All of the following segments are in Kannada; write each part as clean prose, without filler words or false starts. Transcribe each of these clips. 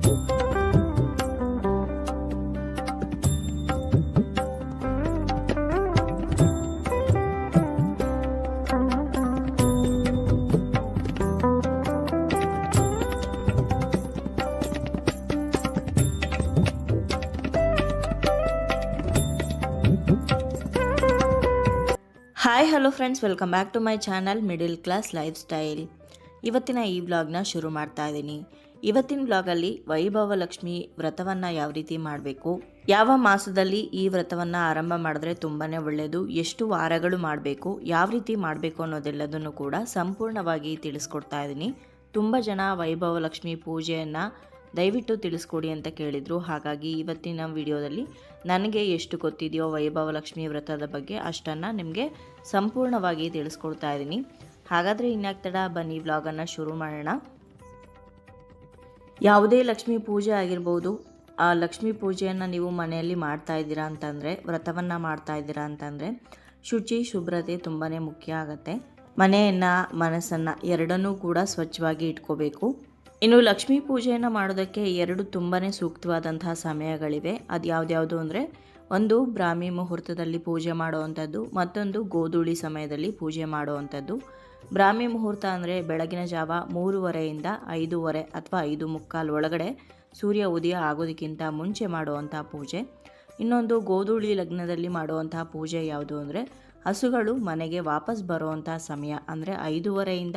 Hi hello friends, welcome back to my channel middle class lifestyle. ಇವತ್ತಿನ ಈ ವ್ಲಾಗ್ನ ಶುರು ಮಾಡ್ತಾ ಇದ್ದೀನಿ. ಇವತ್ತಿನ ವ್ಲಾಗಲ್ಲಿ ವೈಭವ ಲಕ್ಷ್ಮಿ ವ್ರತವನ್ನು ಯಾವ ರೀತಿ ಮಾಡಬೇಕು, ಯಾವ ಮಾಸದಲ್ಲಿ ಈ ವ್ರತವನ್ನು ಆರಂಭ ಮಾಡಿದ್ರೆ ತುಂಬಾ ಒಳ್ಳೆಯದು, ಎಷ್ಟು ವಾರಗಳು ಮಾಡಬೇಕು, ಯಾವ ರೀತಿ ಮಾಡಬೇಕು ಅನ್ನೋದೆಲ್ಲದನ್ನು ಕೂಡ ಸಂಪೂರ್ಣವಾಗಿ ತಿಳಿಸ್ಕೊಡ್ತಾ ಇದ್ದೀನಿ. ತುಂಬ ಜನ ವೈಭವ ಲಕ್ಷ್ಮಿ ಪೂಜೆಯನ್ನು ದಯವಿಟ್ಟು ತಿಳಿಸ್ಕೊಡಿ ಅಂತ ಕೇಳಿದರು. ಹಾಗಾಗಿ ಇವತ್ತಿನ ವಿಡಿಯೋದಲ್ಲಿ ನನಗೆ ಎಷ್ಟು ಗೊತ್ತಿದೆಯೋ ವೈಭವ ಲಕ್ಷ್ಮಿ ವ್ರತದ ಬಗ್ಗೆ ಅಷ್ಟನ್ನು ನಿಮಗೆ ಸಂಪೂರ್ಣವಾಗಿ ತಿಳಿಸ್ಕೊಡ್ತಾ ಇದ್ದೀನಿ. ಹಾಗಾದರೆ ಇನ್ಯಾಕೆ ತಡ, ಬನ್ನಿ ವ್ಲಾಗನ್ನು ಶುರು ಮಾಡೋಣ. ಯಾವುದೇ ಲಕ್ಷ್ಮೀ ಪೂಜೆ ಆಗಿರ್ಬೋದು, ಆ ಲಕ್ಷ್ಮೀ ಪೂಜೆಯನ್ನು ನೀವು ಮನೆಯಲ್ಲಿ ಮಾಡ್ತಾ ಇದ್ದೀರಾ ಅಂತಂದರೆ, ವ್ರತವನ್ನು ಮಾಡ್ತಾ ಇದ್ದೀರಾ ಅಂತಂದರೆ ಶುಚಿ ಶುಭ್ರತೆ ತುಂಬಾ ಮುಖ್ಯ ಆಗುತ್ತೆ. ಮನೆಯನ್ನು ಮನಸ್ಸನ್ನು ಎರಡನ್ನೂ ಕೂಡ ಸ್ವಚ್ಛವಾಗಿ ಇಟ್ಕೋಬೇಕು. ಇನ್ನು ಲಕ್ಷ್ಮೀ ಪೂಜೆಯನ್ನು ಮಾಡೋದಕ್ಕೆ ಎರಡು ತುಂಬಾ ಸೂಕ್ತವಾದಂತಹ ಸಮಯಗಳಿವೆ. ಅದು ಯಾವ್ದ್ಯಾವುದು ಅಂದರೆ, ಒಂದು ಬ್ರಾಹ್ಮಿ ಮುಹೂರ್ತದಲ್ಲಿ ಪೂಜೆ ಮಾಡುವಂಥದ್ದು, ಮತ್ತೊಂದು ಗೋಧೂಳಿ ಸಮಯದಲ್ಲಿ ಪೂಜೆ ಮಾಡುವಂಥದ್ದು. ಬ್ರಾಹ್ಮಿ ಮುಹೂರ್ತ ಅಂದರೆ ಬೆಳಗಿನ ಜಾವ 3:30ಯಿಂದ 5:30 ಅಥವಾ 5:45 ಒಳಗಡೆ ಸೂರ್ಯ ಉದಯ ಆಗೋದಕ್ಕಿಂತ ಮುಂಚೆ ಮಾಡುವಂಥ ಪೂಜೆ. ಇನ್ನೊಂದು ಗೋಧೂಳಿ ಲಗ್ನದಲ್ಲಿ ಮಾಡುವಂತಹ ಪೂಜೆ ಯಾವುದು ಅಂದರೆ, ಹಸುಗಳು ಮನೆಗೆ ವಾಪಸ್ ಬರುವಂಥ ಸಮಯ ಅಂದರೆ 5:30ಯಿಂದ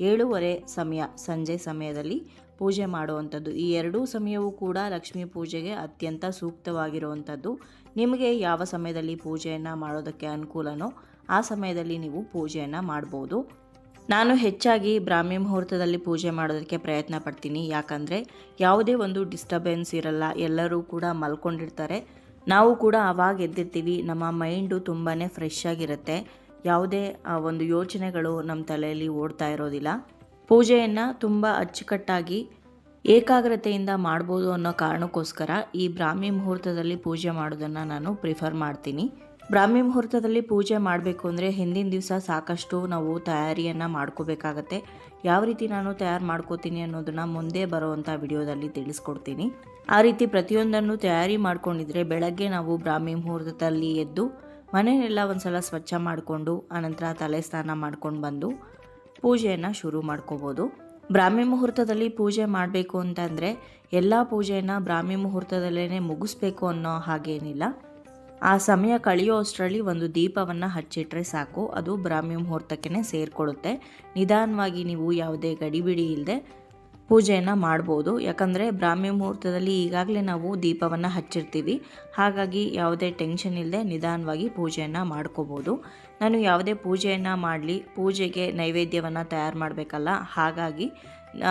7:30 ಸಮಯ, ಸಂಜೆ ಸಮಯದಲ್ಲಿ ಪೂಜೆ ಮಾಡುವಂಥದ್ದು. ಈ ಎರಡೂ ಸಮಯವೂ ಕೂಡ ಲಕ್ಷ್ಮೀ ಪೂಜೆಗೆ ಅತ್ಯಂತ ಸೂಕ್ತವಾಗಿರುವಂಥದ್ದು. ನಿಮಗೆ ಯಾವ ಸಮಯದಲ್ಲಿ ಪೂಜೆಯನ್ನು ಮಾಡೋದಕ್ಕೆ ಅನುಕೂಲನೋ ಆ ಸಮಯದಲ್ಲಿ ನೀವು ಪೂಜೆಯನ್ನು ಮಾಡ್ಬೋದು. ನಾನು ಹೆಚ್ಚಾಗಿ ಬ್ರಾಹ್ಮಿ ಮುಹೂರ್ತದಲ್ಲಿ ಪೂಜೆ ಮಾಡೋದಕ್ಕೆ ಪ್ರಯತ್ನ ಪಡ್ತೀನಿ. ಯಾಕಂದರೆ ಯಾವುದೇ ಒಂದು ಡಿಸ್ಟರ್ಬೆನ್ಸ್ ಇರಲ್ಲ, ಎಲ್ಲರೂ ಕೂಡ ಮಲ್ಕೊಂಡಿರ್ತಾರೆ, ನಾವು ಕೂಡ ಆವಾಗ ಎದ್ದಿರ್ತೀವಿ, ನಮ್ಮ ಮೈಂಡು ತುಂಬಾ ಫ್ರೆಶ್ ಆಗಿರುತ್ತೆ, ಯಾವುದೇ ಒಂದು ಯೋಚನೆಗಳು ನಮ್ಮ ತಲೆಯಲ್ಲಿ ಓಡ್ತಾ ಇರೋದಿಲ್ಲ. ಪೂಜೆಯನ್ನು ತುಂಬ ಅಚ್ಚುಕಟ್ಟಾಗಿ ಏಕಾಗ್ರತೆಯಿಂದ ಮಾಡ್ಬೋದು ಅನ್ನೋ ಕಾರಣಕ್ಕೋಸ್ಕರ ಈ ಬ್ರಾಹ್ಮಿ ಮುಹೂರ್ತದಲ್ಲಿ ಪೂಜೆ ಮಾಡೋದನ್ನು ನಾನು ಪ್ರಿಫರ್ ಮಾಡ್ತೀನಿ. ಬ್ರಾಹ್ಮಿ ಮುಹೂರ್ತದಲ್ಲಿ ಪೂಜೆ ಮಾಡಬೇಕು ಅಂದರೆ ಹಿಂದಿನ ದಿವಸ ಸಾಕಷ್ಟು ನಾವು ತಯಾರಿಯನ್ನು ಮಾಡ್ಕೋಬೇಕಾಗತ್ತೆ. ಯಾವ ರೀತಿ ನಾನು ತಯಾರು ಮಾಡ್ಕೋತೀನಿ ಅನ್ನೋದನ್ನು ಮುಂದೆ ಬರುವಂಥ ವಿಡಿಯೋದಲ್ಲಿ ತಿಳಿಸ್ಕೊಡ್ತೀನಿ. ಆ ರೀತಿ ಪ್ರತಿಯೊಂದನ್ನು ತಯಾರಿ ಮಾಡ್ಕೊಂಡಿದ್ರೆ ಬೆಳಗ್ಗೆ ನಾವು ಬ್ರಾಹ್ಮಿ ಮುಹೂರ್ತದಲ್ಲಿ ಎದ್ದು ಮನೆಯೆಲ್ಲ ಒಂದು ಸಲ ಸ್ವಚ್ಛ ಮಾಡಿಕೊಂಡು ಆನಂತರ ತಲೆ ಸ್ನಾನ ಮಾಡ್ಕೊಂಡು ಬಂದು ಪೂಜೆಯನ್ನು ಶುರು ಮಾಡ್ಕೋಬೋದು. ಬ್ರಾಹ್ಮಿ ಮುಹೂರ್ತದಲ್ಲಿ ಪೂಜೆ ಮಾಡಬೇಕು ಅಂತಂದರೆ ಎಲ್ಲ ಪೂಜೆಯನ್ನು ಬ್ರಾಹ್ಮಿ ಮುಹೂರ್ತದಲ್ಲೇ ಮುಗಿಸ್ಬೇಕು ಅನ್ನೋ ಹಾಗೇನಿಲ್ಲ. ಆ ಸಮಯ ಕಳೆಯೋ ಅಷ್ಟರಲ್ಲಿ ಒಂದು ದೀಪವನ್ನು ಹಚ್ಚಿಟ್ರೆ ಸಾಕು, ಅದು ಬ್ರಾಹ್ಮಿ ಮುಹೂರ್ತಕ್ಕೆ ಸೇರಿಕೊಳ್ಳುತ್ತೆ. ನಿಧಾನವಾಗಿ ನೀವು ಯಾವುದೇ ಗಡಿಬಿಡಿ ಇಲ್ಲದೆ ಪೂಜೆಯನ್ನು ಮಾಡ್ಬೋದು. ಯಾಕಂದರೆ ಬ್ರಾಹ್ಮಿ ಮುಹೂರ್ತದಲ್ಲಿ ಈಗಾಗಲೇ ನಾವು ದೀಪವನ್ನು ಹಚ್ಚಿರ್ತೀವಿ, ಹಾಗಾಗಿ ಯಾವುದೇ ಟೆನ್ಷನ್ ಇಲ್ಲದೆ ನಿಧಾನವಾಗಿ ಪೂಜೆಯನ್ನು ಮಾಡ್ಕೋಬೋದು. ನಾನು ಯಾವುದೇ ಪೂಜೆಯನ್ನು ಮಾಡಲಿ, ಪೂಜೆಗೆ ನೈವೇದ್ಯವನ್ನು ತಯಾರು ಮಾಡಬೇಕಲ್ಲ, ಹಾಗಾಗಿ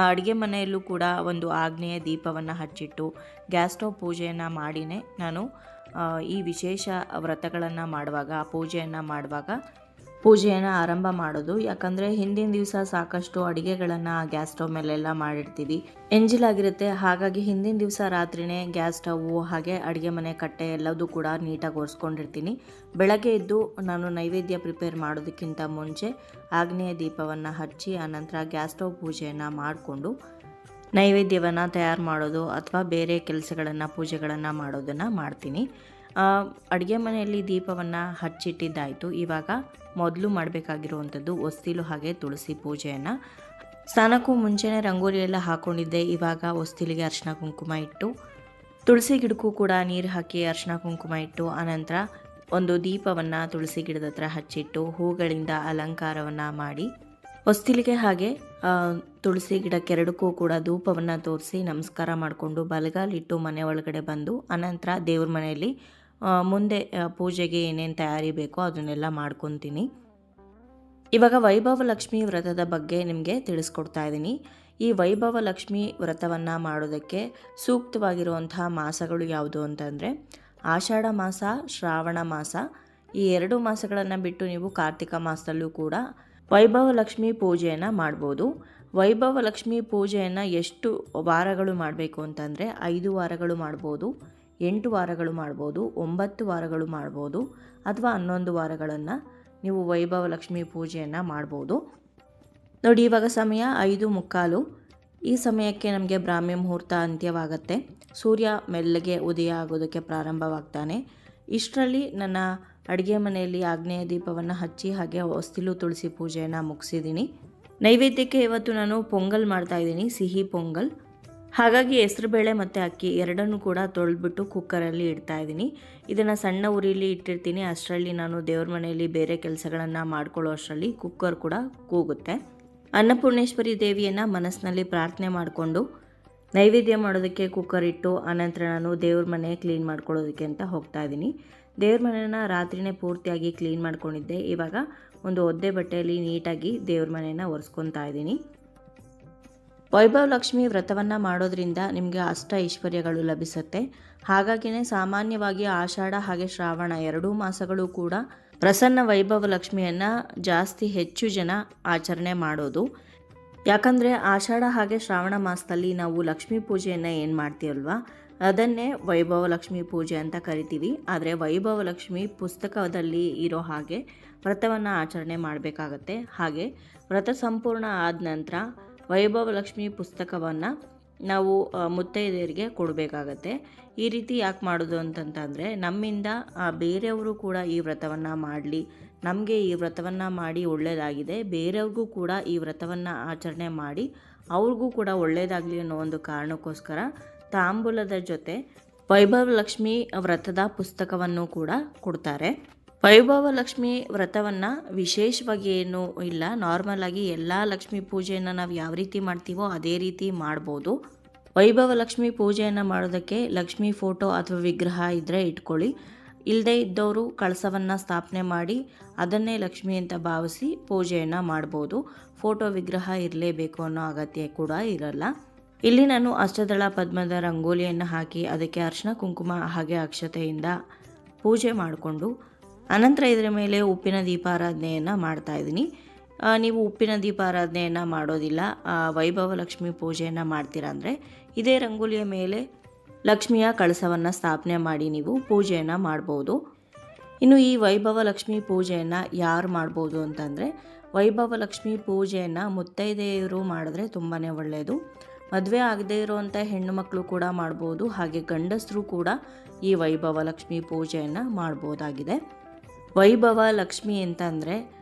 ಅಡುಗೆ ಮನೆಯಲ್ಲೂ ಕೂಡ ಒಂದು ಆಗ್ನೇಯ ದೀಪವನ್ನು ಹಚ್ಚಿಟ್ಟು ಗ್ಯಾಸ್ ಸ್ಟವ್ ಪೂಜೆಯನ್ನು ಮಾಡಿನೇ ನಾನು ಈ ವಿಶೇಷ ವ್ರತಗಳನ್ನು ಮಾಡುವಾಗ, ಪೂಜೆಯನ್ನು ಆರಂಭ ಮಾಡೋದು. ಯಾಕಂದರೆ ಹಿಂದಿನ ದಿವಸ ಸಾಕಷ್ಟು ಅಡುಗೆಗಳನ್ನು ಗ್ಯಾಸ್ ಸ್ಟವ್ ಮೇಲೆಲ್ಲ ಮಾಡಿರ್ತೀವಿ, ಎಂಜಿಲಾಗಿರುತ್ತೆ. ಹಾಗಾಗಿ ಹಿಂದಿನ ದಿವಸ ರಾತ್ರಿಯೇ ಗ್ಯಾಸ್ ಸ್ಟವ್ವು ಹಾಗೆ ಅಡುಗೆ ಮನೆ ಕಟ್ಟೆ ಎಲ್ಲದೂ ಕೂಡ ನೀಟಾಗಿ ಒರೆಸ್ಕೊಂಡಿರ್ತೀನಿ. ಬೆಳಗ್ಗೆ ಎದ್ದು ನಾನು ನೈವೇದ್ಯ ಪ್ರಿಪೇರ್ ಮಾಡೋದಕ್ಕಿಂತ ಮುಂಚೆ ಆಗ್ನೇಯ ದೀಪವನ್ನು ಹಚ್ಚಿ ಆನಂತರ ಗ್ಯಾಸ್ ಸ್ಟವ್ ಪೂಜೆಯನ್ನು ಮಾಡಿಕೊಂಡು ನೈವೇದ್ಯವನ್ನು ತಯಾರು ಮಾಡೋದು ಅಥವಾ ಬೇರೆ ಕೆಲಸಗಳನ್ನು ಪೂಜೆಗಳನ್ನು ಮಾಡೋದನ್ನು ಮಾಡ್ತೀನಿ. ಅಡುಗೆ ಮನೆಯಲ್ಲಿ ದೀಪವನ್ನು ಹಚ್ಚಿಟ್ಟಿದ್ದಾಯಿತು. ಇವಾಗ ಮೊದಲು ಮಾಡಬೇಕಾಗಿರುವಂಥದ್ದು ಹೊಸ್ತಿಲು ಹಾಗೆ ತುಳಸಿ ಪೂಜೆಯನ್ನು. ಸ್ನಾನಕ್ಕೂ ಮುಂಚೆನೇ ರಂಗೋಲಿ ಎಲ್ಲ ಹಾಕ್ಕೊಂಡಿದ್ದೆ. ಇವಾಗ ಹೊಸ್ತಿಲಿಗೆ ಅರಿಶಿನ ಕುಂಕುಮ ಇಟ್ಟು, ತುಳಸಿ ಗಿಡಕ್ಕೂ ಕೂಡ ನೀರು ಹಾಕಿ ಅರಿಶಿನ ಕುಂಕುಮ ಇಟ್ಟು ಆನಂತರ ಒಂದು ದೀಪವನ್ನು ತುಳಸಿ ಗಿಡದ ಹತ್ರ ಹಚ್ಚಿಟ್ಟು ಹೂಗಳಿಂದ ಅಲಂಕಾರವನ್ನು ಮಾಡಿ ಹೊಸ್ತಿಲಿಗೆ ಹಾಗೆ ತುಳಸಿ ಗಿಡಕ್ಕೆರಡಕ್ಕೂ ಕೂಡ ಧೂಪವನ್ನು ತೋರಿಸಿ ನಮಸ್ಕಾರ ಮಾಡಿಕೊಂಡು ಬಲಗಾಲಿಟ್ಟು ಮನೆ ಒಳಗಡೆ ಬಂದು ಅನಂತರ ದೇವ್ರ ಮನೆಯಲ್ಲಿ ಮುಂದೆ ಪೂಜೆಗೆ ಏನೇನು ತಯಾರಿ ಬೇಕೋ ಅದನ್ನೆಲ್ಲ ಮಾಡ್ಕೊತೀನಿ. ಇವಾಗ ವೈಭವ ಲಕ್ಷ್ಮಿ ವ್ರತದ ಬಗ್ಗೆ ನಿಮಗೆ ತಿಳಿಸ್ಕೊಡ್ತಾ ಇದ್ದೀನಿ. ಈ ವೈಭವ ಲಕ್ಷ್ಮಿ ವ್ರತವನ್ನು ಮಾಡೋದಕ್ಕೆ ಸೂಕ್ತವಾಗಿರುವಂತಹ ಮಾಸಗಳು ಯಾವುದು ಅಂತಂದರೆ ಆಷಾಢ ಮಾಸ, ಶ್ರಾವಣ ಮಾಸ. ಈ 2 ಮಾಸಗಳನ್ನು ಬಿಟ್ಟು ನೀವು ಕಾರ್ತಿಕ ಮಾಸದಲ್ಲೂ ಕೂಡ ವೈಭವ ಲಕ್ಷ್ಮಿ ಪೂಜೆಯನ್ನು ಮಾಡ್ಬೋದು. ವೈಭವ ಲಕ್ಷ್ಮಿ ಪೂಜೆಯನ್ನು ಎಷ್ಟು ವಾರಗಳು ಮಾಡಬೇಕು ಅಂತಂದರೆ 5 ವಾರಗಳು ಮಾಡ್ಬೋದು, 8 ವಾರಗಳು ಮಾಡ್ಬೋದು, 9 ವಾರಗಳು ಮಾಡ್ಬೋದು ಅಥವಾ 11 ವಾರಗಳನ್ನು ನೀವು ವೈಭವ ಲಕ್ಷ್ಮಿ ಪೂಜೆಯನ್ನು ಮಾಡ್ಬೋದು. ನೋಡಿ, ಇವಾಗ ಸಮಯ 5:45. ಈ ಸಮಯಕ್ಕೆ ನಮಗೆ ಬ್ರಾಹ್ಮಿ ಮುಹೂರ್ತ ಅಂತ್ಯವಾಗುತ್ತೆ. ಸೂರ್ಯ ಮೆಲ್ಲಗೆ ಉದಯ ಆಗೋದಕ್ಕೆ ಪ್ರಾರಂಭವಾಗ್ತಾನೆ. ಇಷ್ಟರಲ್ಲಿ ನನ್ನ ಅಡುಗೆ ಮನೆಯಲ್ಲಿ ಆಗ್ನೇಯ ದೀಪವನ್ನು ಹಚ್ಚಿ ಹಾಗೆ ಹೊಸ್ತಿಲು ತುಳಸಿ ಪೂಜೆಯನ್ನು ಮುಗಿಸಿದ್ದೀನಿ. ನೈವೇದ್ಯಕ್ಕೆ ಇವತ್ತು ನಾನು ಪೊಂಗಲ್ ಮಾಡ್ತಾಯಿದ್ದೀನಿ, ಸಿಹಿ ಪೊಂಗಲ್. ಹಾಗಾಗಿ ಹೆಸರುಬೇಳೆ ಮತ್ತು ಅಕ್ಕಿ ಎರಡನ್ನೂ ಕೂಡ ತೊಳೆದ್ಬಿಟ್ಟು ಕುಕ್ಕರಲ್ಲಿ ಇಡ್ತಾಯಿದ್ದೀನಿ. ಇದನ್ನು ಸಣ್ಣ ಉರಿಲಿ ಇಟ್ಟಿರ್ತೀನಿ. ಅಷ್ಟರಲ್ಲಿ ನಾನು ದೇವ್ರ ಮನೆಯಲ್ಲಿ ಬೇರೆ ಕೆಲಸಗಳನ್ನು ಮಾಡ್ಕೊಳ್ಳೋ ಅಷ್ಟರಲ್ಲಿ ಕುಕ್ಕರ್ ಕೂಡ ಕೂಗುತ್ತೆ. ಅನ್ನಪೂರ್ಣೇಶ್ವರಿ ದೇವಿಯನ್ನು ಮನಸ್ಸಿನಲ್ಲಿ ಪ್ರಾರ್ಥನೆ ಮಾಡಿಕೊಂಡು ನೈವೇದ್ಯ ಮಾಡೋದಕ್ಕೆ ಕುಕ್ಕರ್ ಇಟ್ಟು ಆನಂತರ ನಾನು ದೇವ್ರ ಮನೆ ಕ್ಲೀನ್ ಮಾಡ್ಕೊಳ್ಳೋದಕ್ಕೆ ಅಂತ ಹೋಗ್ತಾ ಇದ್ದೀನಿ. ದೇವ್ರ ಮನೆಯನ್ನು ರಾತ್ರಿನೇ ಪೂರ್ತಿಯಾಗಿ ಕ್ಲೀನ್ ಮಾಡ್ಕೊಂಡಿದ್ದೆ. ಇವಾಗ ಒಂದು ಒದ್ದೆ ಬಟ್ಟೆಯಲ್ಲಿ ನೀಟಾಗಿ ದೇವ್ರ ಮನೆಯನ್ನು ಒರೆಸ್ಕೊತಾ ಇದ್ದೀನಿ. ವೈಭವ ಲಕ್ಷ್ಮಿ ವ್ರತವನ್ನು ಮಾಡೋದ್ರಿಂದ ನಿಮಗೆ ಅಷ್ಟ ಐಶ್ವರ್ಯಗಳು ಲಭಿಸುತ್ತೆ. ಹಾಗಾಗಿನೇ ಸಾಮಾನ್ಯವಾಗಿ ಆಷಾಢ ಹಾಗೆ ಶ್ರಾವಣ ಎರಡೂ ಮಾಸಗಳು ಕೂಡ ಪ್ರಸನ್ನ ವೈಭವ ಲಕ್ಷ್ಮಿಯನ್ನು ಹೆಚ್ಚು ಜನ ಆಚರಣೆ ಮಾಡೋದು. ಯಾಕಂದರೆ ಆಷಾಢ ಹಾಗೆ ಶ್ರಾವಣ ಮಾಸದಲ್ಲಿ ನಾವು ಲಕ್ಷ್ಮೀ ಪೂಜೆಯನ್ನು ಏನು ಮಾಡ್ತೀವಲ್ವ, ಅದನ್ನೇ ವೈಭವ ಲಕ್ಷ್ಮಿ ಪೂಜೆ ಅಂತ ಕರಿತೀವಿ. ಆದರೆ ವೈಭವ ಲಕ್ಷ್ಮಿ ಪುಸ್ತಕದಲ್ಲಿ ಇರೋ ಹಾಗೆ ವ್ರತವನ್ನು ಆಚರಣೆ ಮಾಡಬೇಕಾಗತ್ತೆ. ಹಾಗೆ ವ್ರತ ಸಂಪೂರ್ಣ ಆದ ನಂತರ ವೈಭವ ಲಕ್ಷ್ಮಿ ಪುಸ್ತಕವನ್ನು ನಾವು ಮುತ್ತೈದೆಯರಿಗೆ ಕೊಡಬೇಕಾಗತ್ತೆ. ಈ ರೀತಿ ಯಾಕೆ ಮಾಡೋದು ಅಂತಂತಂದರೆ, ನಮ್ಮಿಂದ ಬೇರೆಯವರು ಕೂಡ ಈ ವ್ರತವನ್ನು ಮಾಡಲಿ, ನಮಗೆ ಈ ವ್ರತವನ್ನು ಮಾಡಿ ಒಳ್ಳೆಯದಾಗಿದೆ, ಬೇರೆಯವ್ರಿಗೂ ಕೂಡ ಈ ವ್ರತವನ್ನು ಆಚರಣೆ ಮಾಡಿ ಅವ್ರಿಗೂ ಕೂಡ ಒಳ್ಳೆಯದಾಗಲಿ ಅನ್ನೋ ಒಂದು ಕಾರಣಕ್ಕೋಸ್ಕರ ತಾಂಬೂಲದ ಜೊತೆ ವೈಭವ ಲಕ್ಷ್ಮಿ ವ್ರತದ ಪುಸ್ತಕವನ್ನು ಕೂಡ ಕೊಡ್ತಾರೆ. ವೈಭವ ಲಕ್ಷ್ಮಿ ವ್ರತವನ್ನು ವಿಶೇಷವಾಗಿ ಏನೂ ಇಲ್ಲ, ನಾರ್ಮಲ್ ಆಗಿ ಎಲ್ಲ ಲಕ್ಷ್ಮೀ ಪೂಜೆಯನ್ನು ನಾವು ಯಾವ ರೀತಿ ಮಾಡ್ತೀವೋ ಅದೇ ರೀತಿ ಮಾಡ್ಬೋದು. ವೈಭವ ಲಕ್ಷ್ಮಿ ಪೂಜೆಯನ್ನು ಮಾಡೋದಕ್ಕೆ ಲಕ್ಷ್ಮೀ ಫೋಟೋ ಅಥವಾ ವಿಗ್ರಹ ಇದ್ದರೆ ಇಟ್ಕೊಳ್ಳಿ. ಇಲ್ಲದೇ ಇದ್ದವರು ಕಳಸವನ್ನು ಸ್ಥಾಪನೆ ಮಾಡಿ ಅದನ್ನೇ ಲಕ್ಷ್ಮಿ ಅಂತ ಭಾವಿಸಿ ಪೂಜೆಯನ್ನು ಮಾಡ್ಬೋದು. ಫೋಟೋ ವಿಗ್ರಹ ಇರಲೇಬೇಕು ಅನ್ನೋ ಅಗತ್ಯ ಕೂಡ ಇರಲ್ಲ. ಇಲ್ಲಿ ನಾನು ಅಷ್ಟದಳ ಪದ್ಮದ ರಂಗೋಲಿಯನ್ನು ಹಾಕಿ ಅದಕ್ಕೆ ಅರಿಶಿನ ಕುಂಕುಮ ಹಾಗೆ ಅಕ್ಷತೆಯಿಂದ ಪೂಜೆ ಮಾಡಿಕೊಂಡು ಅನಂತರ ಇದರ ಮೇಲೆ ಉಪ್ಪಿನ ದೀಪಾರಾಧನೆಯನ್ನು ಮಾಡ್ತಾಯಿದ್ದೀನಿ. ನೀವು ಉಪ್ಪಿನ ದೀಪಾರಾಧನೆಯನ್ನು ಮಾಡೋದಿಲ್ಲ, ವೈಭವ ಲಕ್ಷ್ಮಿ ಪೂಜೆಯನ್ನು ಮಾಡ್ತೀರಾ ಅಂದರೆ ಇದೇ ರಂಗೋಲಿಯ ಮೇಲೆ ಲಕ್ಷ್ಮಿಯ ಕಳಸವನ್ನು ಸ್ಥಾಪನೆ ಮಾಡಿ ನೀವು ಪೂಜೆಯನ್ನು ಮಾಡ್ಬೋದು. ಇನ್ನು ಈ ವೈಭವ ಲಕ್ಷ್ಮಿ ಪೂಜೆಯನ್ನು ಯಾರು ಮಾಡ್ಬೋದು ಅಂತಂದರೆ, ವೈಭವ ಲಕ್ಷ್ಮಿ ಪೂಜೆಯನ್ನು ಮುತ್ತೈದೆಯರು ಮಾಡಿದ್ರೆ ತುಂಬಾ ಒಳ್ಳೆಯದು. ಮದುವೆ ಆಗದೇ ಇರೋವಂಥ ಹೆಣ್ಣು ಮಕ್ಕಳು ಕೂಡ ಮಾಡ್ಬೋದು, ಹಾಗೆ ಗಂಡಸರು ಕೂಡ ಈ ವೈಭವ ಲಕ್ಷ್ಮಿ ಪೂಜೆಯನ್ನು ಮಾಡ್ಬೋದಾಗಿದೆ. ವೈಭವ ಲಕ್ಷ್ಮಿ ಅಂತಂದರೆ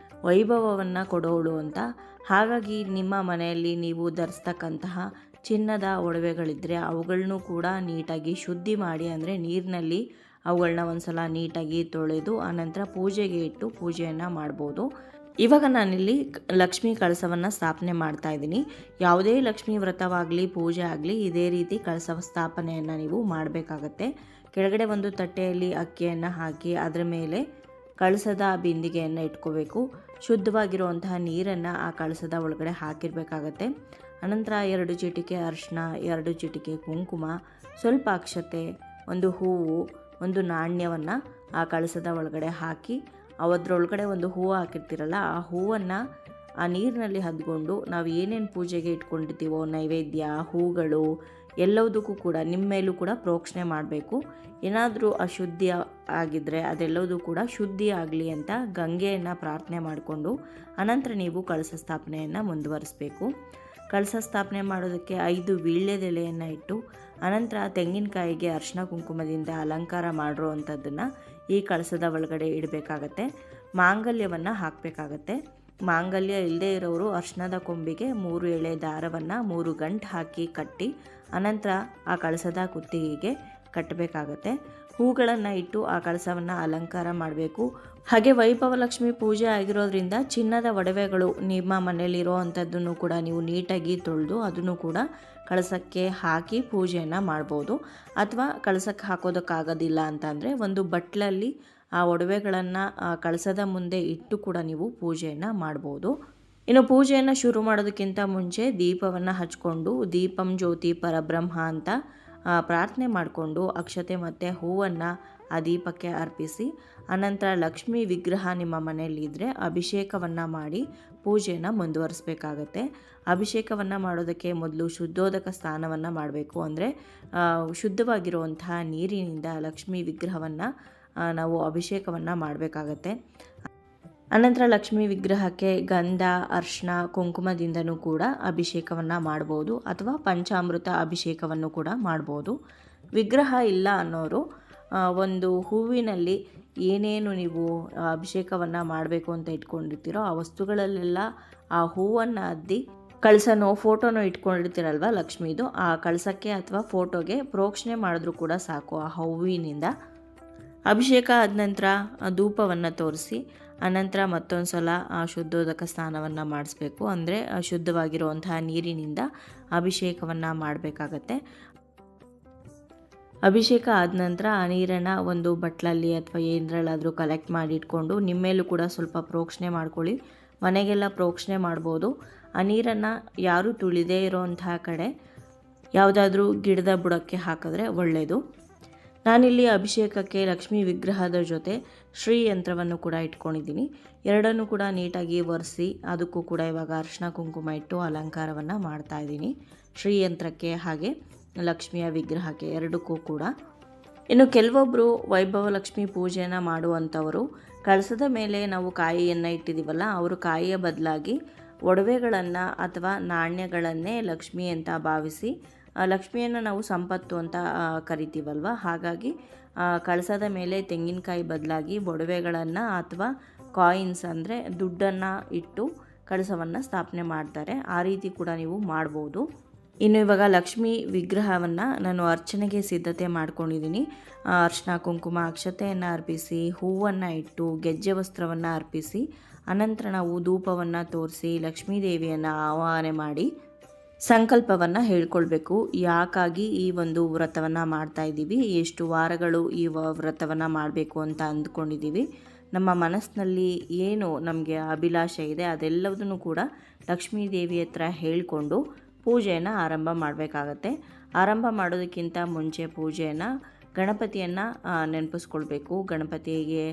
ವೈಭವವನ್ನು ಕೊಡೋಳು ಅಂತ. ಹಾಗಾಗಿ ನಿಮ್ಮ ಮನೆಯಲ್ಲಿ ನೀವು ಧರಿಸ್ತಕ್ಕಂತಹ ಚಿನ್ನದ ಒಡವೆಗಳಿದ್ದರೆ ಅವುಗಳನ್ನೂ ಕೂಡ ನೀಟಾಗಿ ಶುದ್ಧಿ ಮಾಡಿ, ಅಂದರೆ ನೀರಿನಲ್ಲಿ ಅವುಗಳನ್ನ ಒಂದು ಸಲ ನೀಟಾಗಿ ತೊಳೆದು ಆನಂತರ ಪೂಜೆಗೆ ಇಟ್ಟು ಪೂಜೆಯನ್ನು ಮಾಡ್ಬೋದು. ಇವಾಗ ನಾನಿಲ್ಲಿ ಲಕ್ಷ್ಮೀ ಕಳಸವನ್ನು ಸ್ಥಾಪನೆ ಮಾಡ್ತಾ ಇದ್ದೀನಿ. ಯಾವುದೇ ಲಕ್ಷ್ಮೀ ವ್ರತವಾಗಲಿ ಪೂಜೆ ಆಗಲಿ ಇದೇ ರೀತಿ ಕಳಸ ಸ್ಥಾಪನೆಯನ್ನು ನೀವು ಮಾಡಬೇಕಾಗತ್ತೆ. ಕೆಳಗಡೆ ಒಂದು ತಟ್ಟೆಯಲ್ಲಿ ಅಕ್ಕಿಯನ್ನು ಹಾಕಿ ಅದರ ಮೇಲೆ ಕಳಸದ ಬಿಂದಿಗೆಯನ್ನು ಇಟ್ಕೋಬೇಕು. ಶುದ್ಧವಾಗಿರುವಂತಹ ನೀರನ್ನು ಆ ಕಳಸದ ಒಳಗಡೆ ಹಾಕಿರಬೇಕಾಗತ್ತೆ. ಅನಂತರ 2 ಚಿಟಿಕೆ ಅರಿಶಿನ, 2 ಚಿಟಿಕೆ ಕುಂಕುಮ, ಸ್ವಲ್ಪ ಅಕ್ಷತೆ, ಒಂದು ಹೂವು, ಒಂದು ನಾಣ್ಯವನ್ನು ಆ ಕಳಸದ ಒಳಗಡೆ ಹಾಕಿ ಅದರೊಳಗಡೆ ಒಂದು ಹೂವು ಹಾಕಿರ್ತೀರಲ್ಲ, ಆ ಹೂವನ್ನು ಆ ನೀರಿನಲ್ಲಿ ಹದ್ಕೊಂಡು ನಾವು ಏನೇನು ಪೂಜೆಗೆ ಇಟ್ಕೊಂಡಿರ್ತೀವೋ ನೈವೇದ್ಯ, ಹೂಗಳು ಎಲ್ಲದಕ್ಕೂ ಕೂಡ ನಿಮ್ಮ ಮೇಲೂ ಕೂಡ ಪ್ರೋಕ್ಷಣೆ ಮಾಡಬೇಕು. ಏನಾದರೂ ಅಶುದ್ಧಿ ಆಗಿದ್ದರೆ ಅದೆಲ್ಲದೂ ಕೂಡ ಶುದ್ಧಿ ಆಗಲಿ ಅಂತ ಗಂಗೆಯನ್ನು ಪ್ರಾರ್ಥನೆ ಮಾಡಿಕೊಂಡು ಅನಂತರ ನೀವು ಕಳಸ ಸ್ಥಾಪನೆಯನ್ನು ಮುಂದುವರಿಸಬೇಕು. ಕಳಸ ಸ್ಥಾಪನೆ ಮಾಡೋದಕ್ಕೆ 5 ವೀಳ್ಯದೆಲೆಯನ್ನು ಇಟ್ಟು ಅನಂತರ ತೆಂಗಿನಕಾಯಿಗೆ ಅರಿಶಿನ ಕುಂಕುಮದಿಂದ ಅಲಂಕಾರ ಮಾಡಿರುವಂಥದ್ದನ್ನು ಈ ಕಳಸದ ಒಳಗಡೆ ಇಡಬೇಕಾಗತ್ತೆ. ಮಾಂಗಲ್ಯವನ್ನು ಹಾಕಬೇಕಾಗತ್ತೆ. ಮಾಂಗಲ್ಯ ಇಲ್ಲದೇ ಇರೋರು ಅರಿಶಿನದ ಕೊಂಬಿಗೆ 3 ಎಳೆ ದಾರವನ್ನು 3 ಗಂಟು ಹಾಕಿ ಕಟ್ಟಿ ಅನಂತರ ಆ ಕಳಸದ ಕುತ್ತಿಗೆಗೆ ಕಟ್ಟಬೇಕಾಗತ್ತೆ. ಹೂಗಳನ್ನು ಇಟ್ಟು ಆ ಕಳಸವನ್ನು ಅಲಂಕಾರ ಮಾಡಬೇಕು. ಹಾಗೆ ವೈಭವ ಲಕ್ಷ್ಮಿ ಪೂಜೆ ಆಗಿರೋದ್ರಿಂದ ಚಿನ್ನದ ಒಡವೆಗಳು ನಿಮ್ಮ ಮನೆಯಲ್ಲಿರೋ ಅಂಥದ್ದನ್ನು ಕೂಡ ನೀವು ನೀಟಾಗಿ ತೊಳೆದು ಅದನ್ನು ಕೂಡ ಕಳಸಕ್ಕೆ ಹಾಕಿ ಪೂಜೆಯನ್ನು ಮಾಡ್ಬೋದು. ಅಥವಾ ಕಳಸಕ್ಕೆ ಹಾಕೋದಕ್ಕಾಗೋದಿಲ್ಲ ಅಂತಂದರೆ ಒಂದು ಬಟ್ಲಲ್ಲಿ ಆ ಒಡವೆಗಳನ್ನು ಕಳಸದ ಮುಂದೆ ಇಟ್ಟು ಕೂಡ ನೀವು ಪೂಜೆಯನ್ನು ಮಾಡ್ಬೋದು. ಇನ್ನು ಪೂಜೆಯನ್ನು ಶುರು ಮಾಡೋದಕ್ಕಿಂತ ಮುಂಚೆ ದೀಪವನ್ನು ಹಚ್ಕೊಂಡು ದೀಪಂ ಜ್ಯೋತಿ ಪರಬ್ರಹ್ಮ ಅಂತ ಪ್ರಾರ್ಥನೆ ಮಾಡಿಕೊಂಡು ಅಕ್ಷತೆ ಮತ್ತು ಹೂವನ್ನು ಆ ದೀಪಕ್ಕೆ ಅರ್ಪಿಸಿ ಅನಂತರ ಲಕ್ಷ್ಮೀ ವಿಗ್ರಹ ನಿಮ್ಮ ಮನೆಯಲ್ಲಿದ್ದರೆ ಅಭಿಷೇಕವನ್ನು ಮಾಡಿ ಪೂಜೆಯನ್ನು ಮುಂದುವರಿಸಬೇಕಾಗತ್ತೆ. ಅಭಿಷೇಕವನ್ನು ಮಾಡೋದಕ್ಕೆ ಮೊದಲು ಶುದ್ಧೋದಕ ಸ್ನಾನವನ್ನು ಮಾಡಬೇಕು. ಅಂದರೆ ಶುದ್ಧವಾಗಿರುವಂತಹ ನೀರಿನಿಂದ ಲಕ್ಷ್ಮೀ ವಿಗ್ರಹವನ್ನು ನಾವು ಅಭಿಷೇಕವನ್ನು ಮಾಡಬೇಕಾಗತ್ತೆ. ಅನಂತರ ಲಕ್ಷ್ಮೀ ವಿಗ್ರಹಕ್ಕೆ ಗಂಧ, ಅರ್ಶಿನ, ಕುಂಕುಮದಿಂದನೂ ಕೂಡ ಅಭಿಷೇಕವನ್ನು ಮಾಡ್ಬೋದು ಅಥವಾ ಪಂಚಾಮೃತ ಅಭಿಷೇಕವನ್ನು ಕೂಡ ಮಾಡ್ಬೋದು. ವಿಗ್ರಹ ಇಲ್ಲ ಅನ್ನೋರು ಒಂದು ಹೂವಿನಲ್ಲಿ ಏನೇನು ನೀವು ಅಭಿಷೇಕವನ್ನು ಮಾಡಬೇಕು ಅಂತ ಇಟ್ಕೊಂಡಿರ್ತೀರೋ ಆ ವಸ್ತುಗಳಲ್ಲೆಲ್ಲ ಆ ಹೂವನ್ನು ಅದ್ದಿ ಕಳಸನೋ ಫೋಟೋನೋ ಇಟ್ಕೊಂಡಿರ್ತೀರಲ್ವ ಲಕ್ಷ್ಮೀದು, ಆ ಕಳಸಕ್ಕೆ ಅಥವಾ ಫೋಟೋಗೆ ಪ್ರೋಕ್ಷಣೆ ಮಾಡಿದ್ರೂ ಕೂಡ ಸಾಕು ಆ ಹೂವಿನಿಂದ. ಅಭಿಷೇಕ ಆದ ನಂತರ ಧೂಪವನ್ನು ತೋರಿಸಿ ಅನಂತರ ಮತ್ತೊಂದು ಸಲ ಶುದ್ಧೋದಕ ಸ್ನಾನವನ್ನು ಮಾಡಿಸ್ಬೇಕು. ಅಂದರೆ ಶುದ್ಧವಾಗಿರುವಂತಹ ನೀರಿನಿಂದ ಅಭಿಷೇಕವನ್ನು ಮಾಡಬೇಕಾಗತ್ತೆ. ಅಭಿಷೇಕ ಆದ ನಂತರ ಆ ನೀರನ್ನು ಒಂದು ಬಟ್ಲಲ್ಲಿ ಅಥವಾ ಏನರಲ್ಲಾದರೂ ಕಲೆಕ್ಟ್ ಮಾಡಿ ಇಟ್ಕೊಂಡು ನಿಮ್ಮೇಲೂ ಕೂಡ ಸ್ವಲ್ಪ ಪ್ರೋಕ್ಷಣೆ ಮಾಡ್ಕೊಳ್ಳಿ. ಮನೆಗೆಲ್ಲ ಪ್ರೋಕ್ಷಣೆ ಮಾಡ್ಬೋದು. ಆ ನೀರನ್ನು ಯಾರೂ ತುಳಿದೇ ಇರೋವಂತಹ ಕಡೆ ಯಾವುದಾದ್ರೂ ಗಿಡದ ಬುಡಕ್ಕೆ ಹಾಕಿದ್ರೆ ಒಳ್ಳೆಯದು. ನಾನಿಲ್ಲಿ ಅಭಿಷೇಕಕ್ಕೆ ಲಕ್ಷ್ಮೀ ವಿಗ್ರಹದ ಜೊತೆ ಶ್ರೀ ಯಂತ್ರವನ್ನು ಕೂಡ ಇಟ್ಕೊಂಡಿದ್ದೀನಿ. ಎರಡನ್ನೂ ಕೂಡ ನೀಟಾಗಿ ಒರೆಸಿ ಅದಕ್ಕೂ ಕೂಡ ಇವಾಗ ಅರಿಶಿನ ಕುಂಕುಮ ಇಟ್ಟು ಅಲಂಕಾರವನ್ನು ಮಾಡ್ತಾಯಿದ್ದೀನಿ. ಶ್ರೀ ಯಂತ್ರಕ್ಕೆ ಹಾಗೆ ಲಕ್ಷ್ಮಿಯ ವಿಗ್ರಹಕ್ಕೆ ಎರಡಕ್ಕೂ ಕೂಡ. ಇನ್ನು ಕೆಲವೊಬ್ಬರು ವೈಭವ ಲಕ್ಷ್ಮಿ ಪೂಜೆಯನ್ನು ಮಾಡುವಂಥವರು ಕಳಸದ ಮೇಲೆ ನಾವು ಕಾಯಿಯನ್ನು ಇಟ್ಟಿದ್ದೀವಲ್ಲ, ಅವರು ಕಾಯಿಯ ಬದಲಾಗಿ ಒಡವೆಗಳನ್ನು ಅಥವಾ ನಾಣ್ಯಗಳನ್ನೇ ಲಕ್ಷ್ಮಿ ಅಂತ ಭಾವಿಸಿ, ಲಕ್ಷ್ಮಿಯನ್ನು ನಾವು ಸಂಪತ್ತು ಅಂತ ಕರಿತೀವಲ್ವ, ಹಾಗಾಗಿ ಕಳಸದ ಮೇಲೆ ತೆಂಗಿನಕಾಯಿ ಬದಲಾಗಿ ಒಡವೆಗಳನ್ನು ಅಥವಾ ಕಾಯಿನ್ಸ್ ಅಂದರೆ ದುಡ್ಡನ್ನು ಇಟ್ಟು ಕಳಸವನ್ನು ಸ್ಥಾಪನೆ ಮಾಡ್ತಾರೆ. ಆ ರೀತಿ ಕೂಡ ನೀವು ಮಾಡ್ಬೋದು. ಇನ್ನು ಇವಾಗ ಲಕ್ಷ್ಮೀ ವಿಗ್ರಹವನ್ನು ನಾನು ಅರ್ಚನೆಗೆ ಸಿದ್ಧತೆ ಮಾಡ್ಕೊಂಡಿದ್ದೀನಿ. ಅರ್ಶಿನ ಕುಂಕುಮ ಅಕ್ಷತೆಯನ್ನು ಅರ್ಪಿಸಿ, ಹೂವನ್ನು ಇಟ್ಟು, ಗೆಜ್ಜೆ ವಸ್ತ್ರವನ್ನು ಅರ್ಪಿಸಿ, ಅನಂತರ ನಾವು ಧೂಪವನ್ನು ತೋರಿಸಿ ಲಕ್ಷ್ಮೀ ದೇವಿಯನ್ನು ಆವಾಹನೆ ಮಾಡಿ ಸಂಕಲ್ಪವನ್ನು ಹೇಳ್ಕೊಳ್ಬೇಕು. ಯಾಕಾಗಿ ಈ ಒಂದು ವ್ರತವನ್ನು ಮಾಡ್ತಾ ಇದ್ದೀವಿ, ಎಷ್ಟು ವಾರಗಳು ಈ ವ್ರತವನ್ನು ಮಾಡಬೇಕು ಅಂತ ಅಂದ್ಕೊಂಡಿದ್ದೀವಿ, ನಮ್ಮ ಮನಸ್ಸಿನಲ್ಲಿ ಏನು ನಮಗೆ ಅಭಿಲಾಷೆ ಇದೆ ಅದೆಲ್ಲದನ್ನು ಕೂಡ ಲಕ್ಷ್ಮೀ ದೇವಿ ಹತ್ರ ಹೇಳಿಕೊಂಡು ಪೂಜೆಯನ್ನು ಆರಂಭ ಮಾಡಬೇಕಾಗತ್ತೆ. ಆರಂಭ ಮಾಡೋದಕ್ಕಿಂತ ಮುಂಚೆ ಪೂಜೆಯನ್ನು ಗಣಪತಿಯನ್ನು ನೆನಪಿಸ್ಕೊಳ್ಬೇಕು. ಗಣಪತಿಗೆ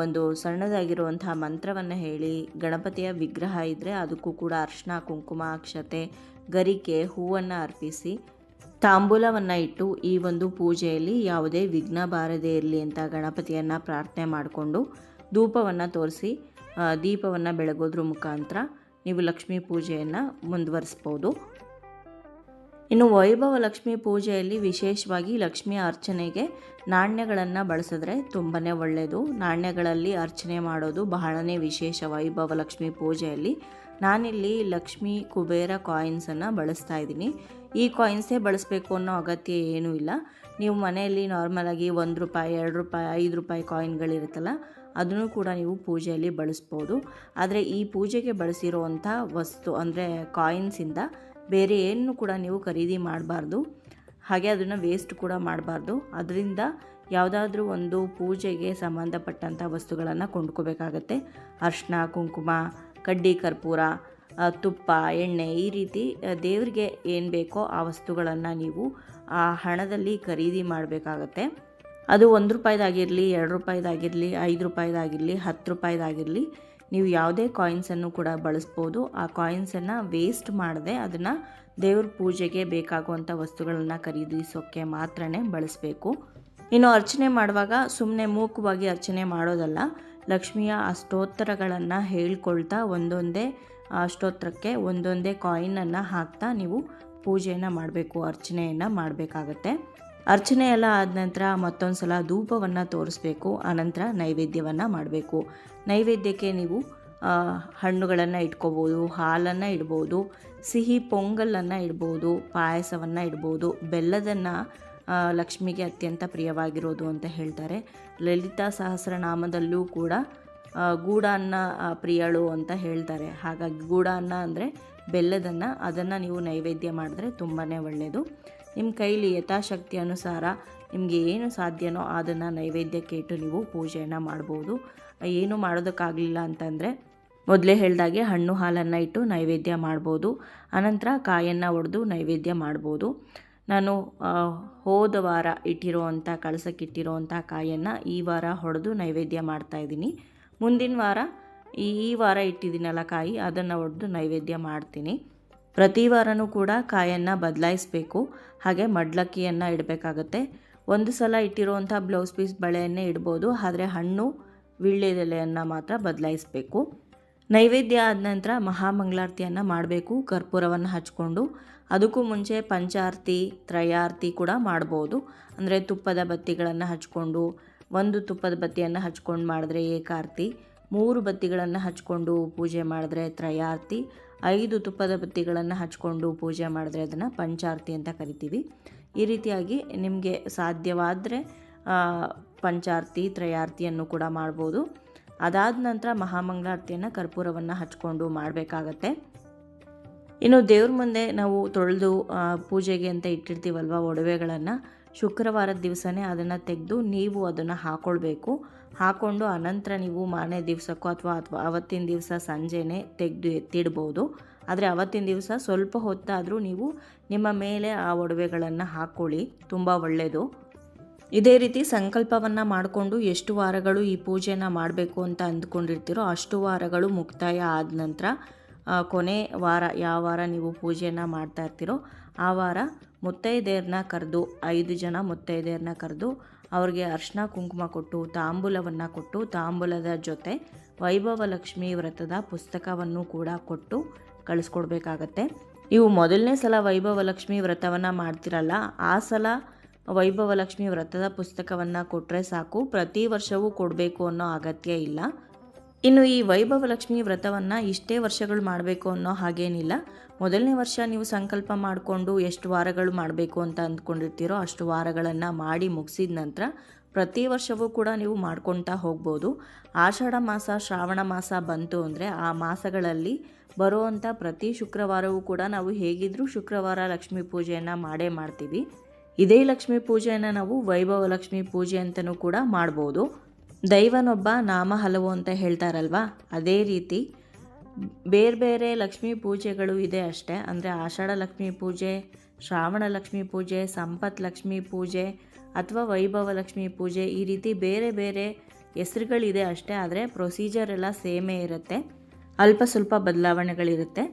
ಒಂದು ಸಣ್ಣದಾಗಿರುವಂತಹ ಮಂತ್ರವನ್ನು ಹೇಳಿ, ಗಣಪತಿಯ ವಿಗ್ರಹ ಇದ್ದರೆ ಅದಕ್ಕೂ ಕೂಡ ಅರಿಶಿನ ಕುಂಕುಮ ಅಕ್ಷತೆ ಗರಿಕೆ ಹೂವನ್ನು ಅರ್ಪಿಸಿ ತಾಂಬೂಲವನ್ನು ಇಟ್ಟು ಈ ಒಂದು ಪೂಜೆಯಲ್ಲಿ ಯಾವುದೇ ವಿಘ್ನ ಬಾರದೇ ಇರಲಿ ಅಂತ ಗಣಪತಿಯನ್ನು ಪ್ರಾರ್ಥನೆ ಮಾಡಿಕೊಂಡು ಧೂಪವನ್ನು ತೋರಿಸಿ ದೀಪವನ್ನು ಬೆಳಗೋದ್ರ ಮುಖಾಂತರ ನೀವು ಲಕ್ಷ್ಮೀ ಪೂಜೆಯನ್ನು ಮುಂದುವರಿಸ್ಬೋದು. ಇನ್ನು ವೈಭವ ಲಕ್ಷ್ಮಿ ಪೂಜೆಯಲ್ಲಿ ವಿಶೇಷವಾಗಿ ಲಕ್ಷ್ಮಿಯ ಅರ್ಚನೆಗೆ ನಾಣ್ಯಗಳನ್ನು ಬಳಸಿದ್ರೆ ತುಂಬಾ ಒಳ್ಳೆಯದು. ನಾಣ್ಯಗಳಲ್ಲಿ ಅರ್ಚನೆ ಮಾಡೋದು ಬಹಳನೇ ವಿಶೇಷ ವೈಭವ ಲಕ್ಷ್ಮಿ ಪೂಜೆಯಲ್ಲಿ. ನಾನಿಲ್ಲಿ ಲಕ್ಷ್ಮೀ ಕುಬೇರ ಕಾಯಿನ್ಸನ್ನು ಬಳಸ್ತಾ ಇದ್ದೀನಿ. ಈ ಕಾಯಿನ್ಸೇ ಬಳಸಬೇಕು ಅನ್ನೋ ಅಗತ್ಯ ಏನೂ ಇಲ್ಲ. ನೀವು ಮನೆಯಲ್ಲಿ ನಾರ್ಮಲಾಗಿ ₹1, ₹2, ₹5 ಕಾಯಿನ್ಗಳಿರುತ್ತಲ್ಲ, ಅದನ್ನು ಕೂಡ ನೀವು ಪೂಜೆಯಲ್ಲಿ ಬಳಸ್ಬೋದು. ಆದರೆ ಈ ಪೂಜೆಗೆ ಬಳಸಿರುವಂಥ ವಸ್ತು ಅಂದರೆ ಕಾಯಿನ್ಸಿಂದ ಬೇರೆ ಏನು ಕೂಡ ನೀವು ಖರೀದಿ ಮಾಡಬಾರ್ದು. ಹಾಗೆ ಅದನ್ನು ವೇಸ್ಟ್ ಕೂಡ ಮಾಡಬಾರ್ದು. ಅದರಿಂದ ಯಾವುದಾದ್ರೂ ಒಂದು ಪೂಜೆಗೆ ಸಂಬಂಧಪಟ್ಟಂಥ ವಸ್ತುಗಳನ್ನು ಕೊಂಡ್ಕೋಬೇಕಾಗತ್ತೆ. ಅರಿಶಿನ ಕುಂಕುಮ, ಕಡ್ಡಿ ಕರ್ಪೂರ, ತುಪ್ಪ, ಎಣ್ಣೆ, ಈ ರೀತಿ ದೇವರಿಗೆ ಏನು ಬೇಕೋ ಆ ವಸ್ತುಗಳನ್ನು ನೀವು ಆ ಹಣದಲ್ಲಿ ಖರೀದಿ ಮಾಡಬೇಕಾಗತ್ತೆ. ಅದು ₹1 ₹2 ₹5 ₹10 ನೀವು ಯಾವುದೇ ಕಾಯಿನ್ಸನ್ನು ಕೂಡ ಬಳಸ್ಬೋದು. ಆ ಕಾಯಿನ್ಸನ್ನು ವೇಸ್ಟ್ ಮಾಡದೆ ಅದನ್ನು ದೇವ್ರ ಪೂಜೆಗೆ ಬೇಕಾಗುವಂಥ ವಸ್ತುಗಳನ್ನು ಖರೀದಿಸೋಕ್ಕೆ ಮಾತ್ರನೇ ಬಳಸಬೇಕು. ಇನ್ನು ಅರ್ಚನೆ ಮಾಡುವಾಗ ಸುಮ್ಮನೆ ಮೂಕವಾಗಿ ಅರ್ಚನೆ ಮಾಡೋದಲ್ಲ, ಲಕ್ಷ್ಮಿಯ ಅಷ್ಟೋತ್ತರಗಳನ್ನು ಹೇಳ್ಕೊಳ್ತಾ ಒಂದೊಂದೇ ಅಷ್ಟೋತ್ತರಕ್ಕೆ ಒಂದೊಂದೇ ಕಾಯಿನನ್ನು ಹಾಕ್ತಾ ನೀವು ಪೂಜೆಯನ್ನು ಮಾಡಬೇಕು, ಅರ್ಚನೆಯನ್ನು ಮಾಡಬೇಕಾಗತ್ತೆ. ಅರ್ಚನೆ ಎಲ್ಲ ಆದ ನಂತರ ಮತ್ತೊಂದು ಸಲ ಧೂಪವನ್ನು ತೋರಿಸ್ಬೇಕು. ಆನಂತರ ನೈವೇದ್ಯವನ್ನು ಮಾಡಬೇಕು. ನೈವೇದ್ಯಕ್ಕೆ ನೀವು ಹಣ್ಣುಗಳನ್ನು ಇಟ್ಕೋಬೋದು, ಹಾಲನ್ನು ಇಡ್ಬೋದು, ಸಿಹಿ ಪೊಂಗಲನ್ನು ಇಡ್ಬೋದು, ಪಾಯಸವನ್ನು ಇಡ್ಬೋದು. ಬೆಲ್ಲದನ್ನು ಲಕ್ಷ್ಮಿಗೆ ಅತ್ಯಂತ ಪ್ರಿಯವಾಗಿರೋದು ಅಂತ ಹೇಳ್ತಾರೆ. ಲಲಿತಾ ಸಹಸ್ರನಾಮದಲ್ಲೂ ಕೂಡ ಗೂಡಾನ್ನ ಪ್ರಿಯಳು ಅಂತ ಹೇಳ್ತಾರೆ. ಹಾಗಾಗಿ ಗೂಡಾನ್ನ ಅಂದರೆ ಬೆಲ್ಲದನ್ನು, ಅದನ್ನು ನೀವು ನೈವೇದ್ಯ ಮಾಡಿದ್ರೆ ತುಂಬಾ ಒಳ್ಳೆಯದು. ನಿಮ್ಮ ಕೈಲಿ ಯಥಾಶಕ್ತಿ ಅನುಸಾರ ನಿಮಗೆ ಏನು ಸಾಧ್ಯನೋ ಅದನ್ನು ನೈವೇದ್ಯಕ್ಕೆ ಇಟ್ಟು ನೀವು ಪೂಜೆಯನ್ನು ಮಾಡ್ಬೋದು. ಏನು ಮಾಡೋದಕ್ಕಾಗಲಿಲ್ಲ ಅಂತಂದರೆ ಮೊದಲೇ ಹೇಳಿದಾಗೆ ಹಣ್ಣು ಹಾಲನ್ನು ಇಟ್ಟು ನೈವೇದ್ಯ ಮಾಡ್ಬೋದು. ಆನಂತರ ಕಾಯನ್ನು ಒಡೆದು ನೈವೇದ್ಯ ಮಾಡ್ಬೋದು. ನಾನು ಹೋದ ವಾರ ಇಟ್ಟಿರೋವಂಥ ಕಳಸಕ್ಕಿಟ್ಟಿರೋವಂಥ ಕಾಯನ್ನು ಈ ವಾರ ಹೊಡೆದು ನೈವೇದ್ಯ ಮಾಡ್ತಾಯಿದ್ದೀನಿ. ಮುಂದಿನ ವಾರ ಈ ವಾರ ಇಟ್ಟಿದ್ದೀನಲ್ಲ ಕಾಯಿ, ಅದನ್ನು ಒಡೆದು ನೈವೇದ್ಯ ಮಾಡ್ತೀನಿ. ಪ್ರತಿ ವಾರನೂ ಕೂಡ ಕಾಯನ್ನು ಬದಲಾಯಿಸಬೇಕು. ಹಾಗೆ ಮಡ್ಲಕ್ಕಿಯನ್ನು ಇಡಬೇಕಾಗತ್ತೆ. ಒಂದು ಸಲ ಇಟ್ಟಿರುವಂಥ ಬ್ಲೌಸ್ ಪೀಸ್ ಬಳೆಯನ್ನೇ ಇಡ್ಬೋದು. ಆದರೆ ಹಣ್ಣು ವೀಳ್ಯದೆಲೆಯನ್ನು ಮಾತ್ರ ಬದಲಾಯಿಸಬೇಕು. ನೈವೇದ್ಯ ಆದ ನಂತರ ಮಹಾಮಂಗಳಾರತಿಯನ್ನು ಮಾಡಬೇಕು ಕರ್ಪೂರವನ್ನು ಹಚ್ಕೊಂಡು. ಅದಕ್ಕೂ ಮುಂಚೆ ಪಂಚಾರತಿ ತ್ರಯಾರತಿ ಕೂಡ ಮಾಡ್ಬೋದು. ಅಂದರೆ ತುಪ್ಪದ ಬತ್ತಿಗಳನ್ನು ಹಚ್ಕೊಂಡು, 1 ತುಪ್ಪದ ಬತ್ತಿಯನ್ನು ಹಚ್ಕೊಂಡು ಮಾಡಿದ್ರೆ ಏಕಾರತಿ, 3 ಬತ್ತಿಗಳನ್ನು ಹಚ್ಕೊಂಡು ಪೂಜೆ ಮಾಡಿದ್ರೆ ತ್ರಯಾರತಿ, 5 ತುಪ್ಪದ ಬತ್ತಿಗಳನ್ನು ಹಚ್ಕೊಂಡು ಪೂಜೆ ಮಾಡಿದ್ರೆ ಅದನ್ನು ಪಂಚಾರತಿ ಅಂತ ಕರಿತೀವಿ. ಈ ರೀತಿಯಾಗಿ ನಿಮಗೆ ಸಾಧ್ಯವಾದರೆ ಪಂಚಾರತಿ ತ್ರಯಾರತಿಯನ್ನು ಕೂಡ ಮಾಡ್ಬೋದು. ಅದಾದ ನಂತರ ಮಹಾಮಂಗಳಾರತಿಯನ್ನು ಕರ್ಪೂರವನ್ನು ಹಚ್ಕೊಂಡು ಮಾಡಬೇಕಾಗತ್ತೆ. ಇನ್ನು ದೇವ್ರ ಮುಂದೆ ನಾವು ತೊಳೆದು ಪೂಜೆಗೆ ಅಂತ ಇಟ್ಟಿರ್ತೀವಲ್ವ ಒಡವೆಗಳನ್ನು, ಶುಕ್ರವಾರದ ದಿವಸನೇ ಅದನ್ನು ತೆಗೆದು ನೀವು ಅದನ್ನು ಹಾಕ್ಕೊಳ್ಬೇಕು. ಹಾಕ್ಕೊಂಡು ಅನಂತರ ನೀವು ಮಾರನೇ ದಿವಸಕ್ಕೋ ಅಥವಾ ಅವತ್ತಿನ ದಿವಸ ಸಂಜೆನೇ ತೆಗೆದು ಎತ್ತಿಡ್ಬೋದು. ಆದರೆ ಅವತ್ತಿನ ದಿವಸ ಸ್ವಲ್ಪ ಹೊತ್ತಾದರೂ ನೀವು ನಿಮ್ಮ ಮೇಲೆ ಆ ಒಡವೆಗಳನ್ನು ಹಾಕ್ಕೊಳ್ಳಿ, ತುಂಬ ಒಳ್ಳೆಯದು. ಇದೇ ರೀತಿ ಸಂಕಲ್ಪವನ್ನು ಮಾಡಿಕೊಂಡು ಎಷ್ಟು ವಾರಗಳು ಈ ಪೂಜೆನ ಮಾಡಬೇಕು ಅಂತ ಅಂದ್ಕೊಂಡಿರ್ತೀರೋ ಅಷ್ಟು ವಾರಗಳು ಮುಕ್ತಾಯ ಆದ ನಂತರ ಕೊನೆ ವಾರ ಯಾವ ವಾರ ನೀವು ಪೂಜೆಯನ್ನು ಮಾಡ್ತಾ ಇರ್ತೀರೋ ಆ ವಾರ ಮುತ್ತೈದೆಯರನ್ನ ಕರೆದು 5 ಜನ ಮುತ್ತೈದೆಯರನ್ನ ಕರೆದು ಅವ್ರಿಗೆ ಅರಿಶಿನ ಕುಂಕುಮ ಕೊಟ್ಟು ತಾಂಬೂಲವನ್ನು ಕೊಟ್ಟು, ತಾಂಬೂಲದ ಜೊತೆ ವೈಭವಲಕ್ಷ್ಮಿ ವ್ರತದ ಪುಸ್ತಕವನ್ನು ಕೂಡ ಕೊಟ್ಟು ಕಳಿಸ್ಕೊಡ್ಬೇಕಾಗತ್ತೆ. ನೀವು ಮೊದಲನೇ ಸಲ ವೈಭವಲಕ್ಷ್ಮಿ ವ್ರತವನ್ನು ಮಾಡ್ತಿರಲ್ಲ, ಆ ಸಲ ವೈಭವಲಕ್ಷ್ಮಿ ವ್ರತದ ಪುಸ್ತಕವನ್ನು ಕೊಟ್ಟರೆ ಸಾಕು, ಪ್ರತಿ ವರ್ಷವೂ ಕೊಡಬೇಕು ಅನ್ನೋ ಅಗತ್ಯ ಇಲ್ಲ. ಇನ್ನು ಈ ವೈಭವಲಕ್ಷ್ಮಿ ವ್ರತವನ್ನು ಇಷ್ಟೇ ವರ್ಷಗಳು ಮಾಡಬೇಕು ಅನ್ನೋ ಹಾಗೇನಿಲ್ಲ. ಮೊದಲನೇ ವರ್ಷ ನೀವು ಸಂಕಲ್ಪ ಮಾಡಿಕೊಂಡು ಎಷ್ಟು ವಾರಗಳು ಮಾಡಬೇಕು ಅಂತ ಅಂದ್ಕೊಂಡಿರ್ತೀರೋ ಅಷ್ಟು ವಾರಗಳನ್ನು ಮಾಡಿ ಮುಗಿಸಿದ ನಂತರ ಪ್ರತಿ ವರ್ಷವೂ ಕೂಡ ನೀವು ಮಾಡ್ಕೊಳ್ತಾ ಹೋಗ್ಬೋದು. ಆಷಾಢ ಮಾಸ ಶ್ರಾವಣ ಮಾಸ ಬಂತು ಅಂದರೆ ಆ ಮಾಸಗಳಲ್ಲಿ ಬರುವಂಥ ಪ್ರತಿ ಶುಕ್ರವಾರವೂ ಕೂಡ ನಾವು ಹೇಗಿದ್ರೂ ಶುಕ್ರವಾರ ಲಕ್ಷ್ಮೀ ಪೂಜೆಯನ್ನು ಮಾಡೇ ಮಾಡ್ತೀವಿ. ಇದೇ ಲಕ್ಷ್ಮೀ ಪೂಜೆಯನ್ನು ನಾವು ವೈಭವಲಕ್ಷ್ಮಿ ಪೂಜೆ ಅಂತಲೂ ಕೂಡ ಮಾಡ್ಬೋದು. ದೈವನೊಬ್ಬ ನಾಮ ಹಲವು ಅಂತ ಹೇಳ್ತಾರಲ್ವ, ಅದೇ ರೀತಿ ಬೇರೆ ಬೇರೆ ಲಕ್ಷ್ಮೀ ಪೂಜೆಗಳು ಇದೆ ಅಷ್ಟೇ. ಅಂದರೆ ಆಷಾಢ ಲಕ್ಷ್ಮೀ ಪೂಜೆ, ಶ್ರಾವಣ ಲಕ್ಷ್ಮೀ ಪೂಜೆ, ಸಂಪತ್ ಲಕ್ಷ್ಮೀ ಪೂಜೆ ಅಥವಾ ವೈಭವ ಲಕ್ಷ್ಮೀ ಪೂಜೆ, ಈ ರೀತಿ ಬೇರೆ ಬೇರೆ ಹೆಸರುಗಳಿದೆ ಅಷ್ಟೇ. ಆದರೆ ಪ್ರೊಸೀಜರ್ ಎಲ್ಲ ಸೇಮೇ ಇರುತ್ತೆ, ಅಲ್ಪ ಸ್ವಲ್ಪ ಬದಲಾವಣೆಗಳಿರುತ್ತೆ.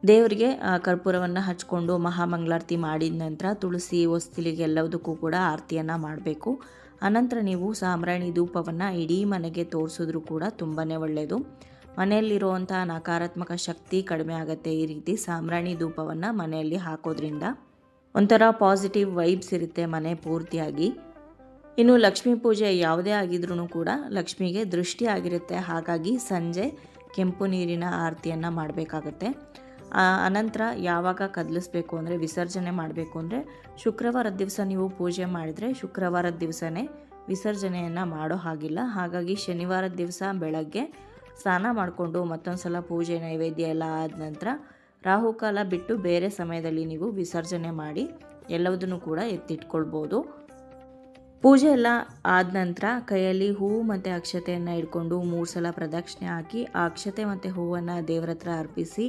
ದೇವರಿಗೆ ಕರ್ಪೂರವನ್ನು ಹಚ್ಕೊಂಡು ಮಹಾಮಂಗಳಾರತಿ ಮಾಡಿದ ನಂತರ ತುಳಸಿ ಹೊಸ್ತಿಲಿಗೆ ಎಲ್ಲದಕ್ಕೂ ಕೂಡ ಆರತಿಯನ್ನು ಮಾಡಬೇಕು. ಅನಂತರ ನೀವು ಸಾಂಬ್ರಾಣಿ ಧೂಪವನ್ನು ಇಡೀ ಮನೆಗೆ ತೋರಿಸಿದ್ರೂ ಕೂಡ ತುಂಬಾ ಒಳ್ಳೆಯದು. ಮನೆಯಲ್ಲಿರುವಂಥ ನಕಾರಾತ್ಮಕ ಶಕ್ತಿ ಕಡಿಮೆ ಆಗುತ್ತೆ. ಈ ರೀತಿ ಸಾಂಬ್ರಾಣಿ ಧೂಪವನ್ನು ಮನೆಯಲ್ಲಿ ಹಾಕೋದ್ರಿಂದ ಒಂಥರ ಪಾಸಿಟಿವ್ ವೈಬ್ಸ್ ಇರುತ್ತೆ ಮನೆ ಪೂರ್ತಿಯಾಗಿ. ಇನ್ನು ಲಕ್ಷ್ಮೀ ಪೂಜೆ ಯಾವುದೇ ಆಗಿದ್ರೂ ಕೂಡ ಲಕ್ಷ್ಮಿಗೆ ದೃಷ್ಟಿ ಆಗಿರುತ್ತೆ. ಹಾಗಾಗಿ ಸಂಜೆ ಕೆಂಪು ನೀರಿನ ಆರತಿಯನ್ನು ಮಾಡಬೇಕಾಗತ್ತೆ. ಅನಂತರ ಯಾವಾಗ ಕದಲಿಸ್ಬೇಕು ಅಂದರೆ ವಿಸರ್ಜನೆ ಮಾಡಬೇಕು ಅಂದರೆ ಶುಕ್ರವಾರದ ದಿವಸ ನೀವು ಪೂಜೆ ಮಾಡಿದರೆ ಶುಕ್ರವಾರದ ದಿವಸನೇ ವಿಸರ್ಜನೆಯನ್ನು ಮಾಡೋ ಹಾಗಿಲ್ಲ. ಹಾಗಾಗಿ ಶನಿವಾರದ ದಿವಸ ಬೆಳಗ್ಗೆ ಸ್ನಾನ ಮಾಡಿಕೊಂಡು ಮತ್ತೊಂದು ಸಲ ಪೂಜೆ ನೈವೇದ್ಯ ಎಲ್ಲ ಆದ ನಂತರ ರಾಹುಕಾಲ ಬಿಟ್ಟು ಬೇರೆ ಸಮಯದಲ್ಲಿ ನೀವು ವಿಸರ್ಜನೆ ಮಾಡಿ ಎಲ್ಲದನ್ನು ಕೂಡ ಎತ್ತಿಟ್ಕೊಳ್ಬೋದು. ಪೂಜೆ ಎಲ್ಲ ಆದ ನಂತರ ಕೈಯಲ್ಲಿ ಹೂವು ಮತ್ತು ಅಕ್ಷತೆಯನ್ನು ಇಟ್ಕೊಂಡು 3 ಸಲ ಪ್ರದಕ್ಷಿಣೆ ಹಾಕಿ ಆ ಅಕ್ಷತೆ ಮತ್ತು ಹೂವನ್ನು ದೇವರ ಹತ್ರ ಅರ್ಪಿಸಿ,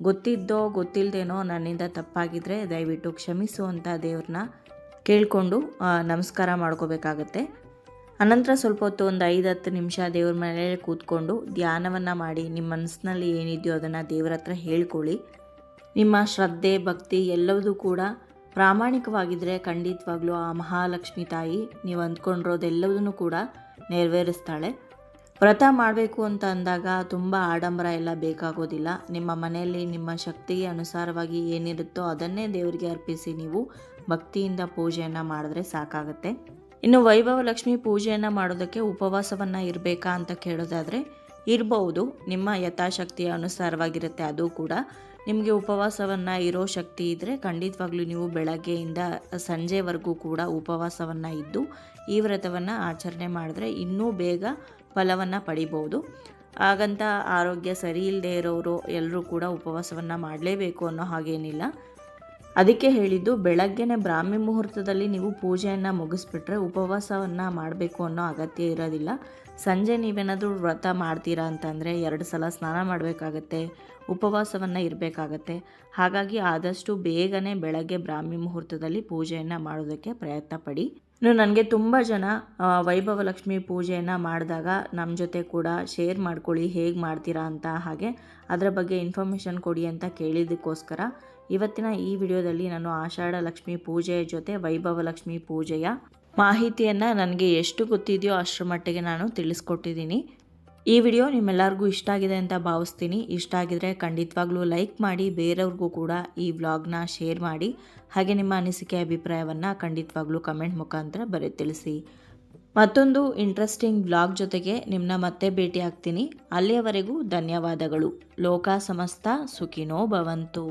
ಗೊತ್ತಿದ್ದೋ ಗೊತ್ತಿಲ್ಲದೇನೋ ನನ್ನಿಂದ ತಪ್ಪಾಗಿದ್ದರೆ ದಯವಿಟ್ಟು ಕ್ಷಮಿಸು ಅಂತ ದೇವ್ರನ್ನ ಕೇಳಿಕೊಂಡು ನಮಸ್ಕಾರ ಮಾಡ್ಕೋಬೇಕಾಗತ್ತೆ. ಅನಂತರ ಸ್ವಲ್ಪ ಹೊತ್ತು ಒಂದು 5-10 ನಿಮಿಷ ದೇವ್ರ ಮೇಲೆ ಕೂತ್ಕೊಂಡು ಧ್ಯಾನವನ್ನು ಮಾಡಿ ನಿಮ್ಮ ಮನಸ್ಸಿನಲ್ಲಿ ಏನಿದೆಯೋ ಅದನ್ನು ದೇವರ ಹತ್ರ ಹೇಳ್ಕೊಳ್ಳಿ. ನಿಮ್ಮ ಶ್ರದ್ಧೆ ಭಕ್ತಿ ಎಲ್ಲವೂ ಕೂಡ ಪ್ರಾಮಾಣಿಕವಾಗಿದ್ದರೆ ಖಂಡಿತವಾಗ್ಲೂ ಆ ಮಹಾಲಕ್ಷ್ಮಿ ತಾಯಿ ನೀವು ಅಂದ್ಕೊಂಡಿರೋದೆಲ್ಲವನ್ನೂ ಕೂಡ ನೆರವೇರಿಸ್ತಾಳೆ. ವ್ರತ ಮಾಡಬೇಕು ಅಂತ ಅಂದಾಗ ತುಂಬ ಆಡಂಬರ ಎಲ್ಲ ಬೇಕಾಗೋದಿಲ್ಲ. ನಿಮ್ಮ ಮನೆಯಲ್ಲಿ ನಿಮ್ಮ ಶಕ್ತಿಗೆ ಅನುಸಾರವಾಗಿ ಏನಿರುತ್ತೋ ಅದನ್ನೇ ದೇವರಿಗೆ ಅರ್ಪಿಸಿ ನೀವು ಭಕ್ತಿಯಿಂದ ಪೂಜೆಯನ್ನು ಮಾಡಿದ್ರೆ ಸಾಕಾಗುತ್ತೆ. ಇನ್ನು ವೈಭವ ಲಕ್ಷ್ಮಿ ಪೂಜೆಯನ್ನು ಮಾಡೋದಕ್ಕೆ ಉಪವಾಸವನ್ನು ಇರಬೇಕಾ ಅಂತ ಕೇಳೋದಾದರೆ ಇರಬಹುದು, ನಿಮ್ಮ ಯಥಾಶಕ್ತಿಯ ಅನುಸಾರವಾಗಿರುತ್ತೆ. ಅದು ಕೂಡ ನಿಮಗೆ ಉಪವಾಸವನ್ನು ಇರೋ ಶಕ್ತಿ ಇದ್ದರೆ ಖಂಡಿತವಾಗ್ಲೂ ನೀವು ಬೆಳಗ್ಗೆಯಿಂದ ಸಂಜೆವರೆಗೂ ಕೂಡ ಉಪವಾಸವನ್ನು ಇದ್ದು ಈ ವ್ರತವನ್ನು ಆಚರಣೆ ಮಾಡಿದ್ರೆ ಇನ್ನೂ ಬೇಗ ಫಲವನ್ನು ಪಡಿಬೋದು. ಹಾಗಂತ ಆರೋಗ್ಯ ಸರಿ ಇಲ್ಲದೆ ಇರೋರು ಎಲ್ಲರೂ ಕೂಡ ಉಪವಾಸವನ್ನು ಮಾಡಲೇಬೇಕು ಅನ್ನೋ ಹಾಗೇನಿಲ್ಲ. ಅದಕ್ಕೆ ಹೇಳಿದ್ದು ಬೆಳಗ್ಗೆನೇ ಬ್ರಾಹ್ಮಿ ಮುಹೂರ್ತದಲ್ಲಿ ನೀವು ಪೂಜೆಯನ್ನು ಮುಗಿಸ್ಬಿಟ್ರೆ ಉಪವಾಸವನ್ನು ಮಾಡಬೇಕು ಅನ್ನೋ ಅಗತ್ಯ ಇರೋದಿಲ್ಲ. ಸಂಜೆ ನೀವೇನಾದರೂ ವ್ರತ ಮಾಡ್ತೀರಾ ಅಂತಂದರೆ 2 ಸಲ ಸ್ನಾನ ಮಾಡಬೇಕಾಗತ್ತೆ, ಉಪವಾಸವನ್ನು ಇರಬೇಕಾಗತ್ತೆ. ಹಾಗಾಗಿ ಆದಷ್ಟು ಬೇಗನೆ ಬೆಳಗ್ಗೆ ಬ್ರಾಹ್ಮಿ ಮುಹೂರ್ತದಲ್ಲಿ ಪೂಜೆಯನ್ನು ಮಾಡೋದಕ್ಕೆ ಪ್ರಯತ್ನ ಪಡಿ. ಇನ್ನು ನನಗೆ ತುಂಬ ಜನ ವೈಭವ ಲಕ್ಷ್ಮಿ ಪೂಜೆಯನ್ನು ಮಾಡಿದಾಗ ನಮ್ಮ ಜೊತೆ ಕೂಡ ಶೇರ್ ಮಾಡ್ಕೊಳ್ಳಿ ಹೇಗೆ ಮಾಡ್ತೀರಾ ಅಂತ, ಹಾಗೆ ಅದರ ಬಗ್ಗೆ ಇನ್ಫಾರ್ಮೇಷನ್ ಕೊಡಿ ಅಂತ ಕೇಳಿದ್ದಕ್ಕೋಸ್ಕರ ಇವತ್ತಿನ ಈ ವಿಡಿಯೋದಲ್ಲಿ ನಾನು ಆಷಾಢ ಲಕ್ಷ್ಮಿ ಪೂಜೆಯ ಜೊತೆ ವೈಭವ ಲಕ್ಷ್ಮಿ ಪೂಜೆಯ ಮಾಹಿತಿಯನ್ನು ನನಗೆ ಎಷ್ಟು ಗೊತ್ತಿದೆಯೋ ಅಷ್ಟರ ಮಟ್ಟಿಗೆ ನಾನು ತಿಳಿಸ್ಕೊಟ್ಟಿದ್ದೀನಿ. ಈ ವಿಡಿಯೋ ನಿಮ್ಮೆಲ್ಲರಿಗೂ ಇಷ್ಟ ಆಗಿದೆ ಅಂತ ಭಾವಿಸ್ತೀನಿ. ಇಷ್ಟ ಆಗಿದರೆ ಖಂಡಿತವಾಗ್ಲೂ ಲೈಕ್ ಮಾಡಿ, ಬೇರೆಯವ್ರಿಗೂ ಕೂಡ ಈ ವ್ಲಾಗ್ನ ಶೇರ್ ಮಾಡಿ. ಹಾಗೆ ನಿಮ್ಮ ಅನಿಸಿಕೆ ಅಭಿಪ್ರಾಯವನ್ನು ಖಂಡಿತವಾಗ್ಲೂ ಕಮೆಂಟ್ ಮುಖಾಂತರ ತಿಳಿಸಿ. ಮತ್ತೊಂದು ಇಂಟ್ರೆಸ್ಟಿಂಗ್ ವ್ಲಾಗ್ ಜೊತೆಗೆ ನಿಮ್ಮನ್ನ ಮತ್ತೆ ಭೇಟಿ ಆಗ್ತೀನಿ. ಅಲ್ಲಿಯವರೆಗೂ ಧನ್ಯವಾದಗಳು. ಲೋಕ ಸಮಸ್ತ ಸುಖಿನೋ ಭವಂತು.